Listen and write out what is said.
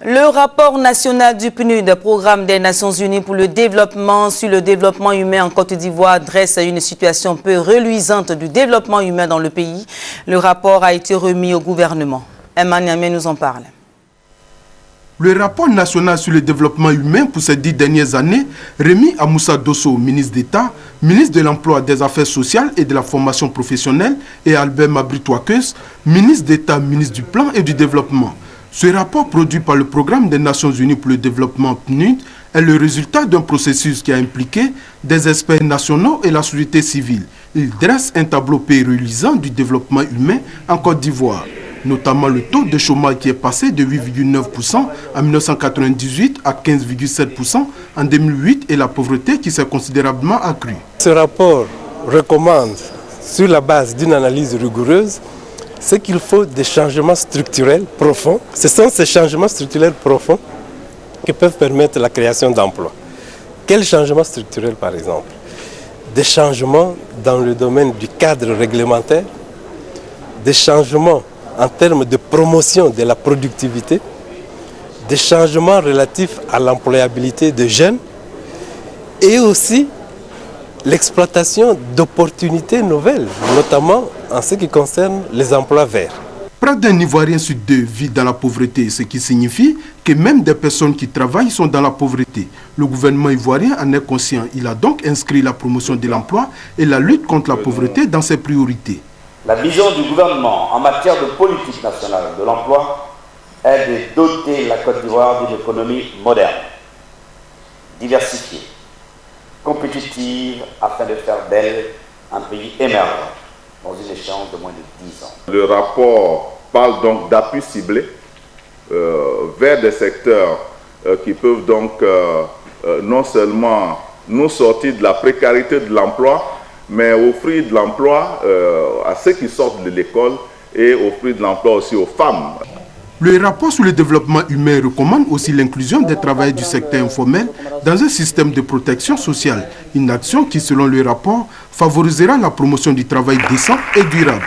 Le rapport national du PNUD, Programme des Nations Unies pour le développement sur le développement humain en Côte d'Ivoire, dresse une situation peu reluisante du développement humain dans le pays. Le rapport a été remis au gouvernement. Emma Niamé nous en parle. Le rapport national sur le développement humain pour ces 10 dernières années, remis à Moussa Dosso, ministre d'État, ministre de l'Emploi, des Affaires sociales et de la formation professionnelle, et Albert Mabry-Touakeus, ministre d'État, ministre du Plan et du Développement. Ce rapport produit par le Programme des Nations Unies pour le développement PNUD est le résultat d'un processus qui a impliqué des experts nationaux et la société civile. Il dresse un tableau pérennisant du développement humain en Côte d'Ivoire, notamment le taux de chômage qui est passé de 8,9% en 1998 à 15,7% en 2008 et la pauvreté qui s'est considérablement accrue. Ce rapport recommande, sur la base d'une analyse rigoureuse, c'est qu'il faut des changements structurels profonds. Ce sont ces changements structurels profonds qui peuvent permettre la création d'emplois. Quels changements structurels, par exemple? Des changements dans le domaine du cadre réglementaire, des changements en termes de promotion de la productivité, des changements relatifs à l'employabilité des jeunes et aussi l'exploitation d'opportunités nouvelles, notamment en ce qui concerne les emplois verts. Près d'un Ivoirien sur deux vit dans la pauvreté, ce qui signifie que même des personnes qui travaillent sont dans la pauvreté. Le gouvernement ivoirien en est conscient. Il a donc inscrit la promotion de l'emploi et la lutte contre la pauvreté dans ses priorités. La vision du gouvernement en matière de politique nationale de l'emploi est de doter la Côte d'Ivoire d'une économie moderne, diversifiée, compétitive, afin de faire d'elle un pays émergent dans une échéance de moins de 10 ans. Le rapport parle donc d'appui ciblé vers des secteurs qui peuvent donc non seulement nous sortir de la précarité de l'emploi, mais offrir de l'emploi à ceux qui sortent de l'école et offrir de l'emploi aussi aux femmes. Le rapport sur le développement humain recommande aussi l'inclusion des travailleurs du secteur informel dans un système de protection sociale, une action qui, selon le rapport, favorisera la promotion du travail décent et durable.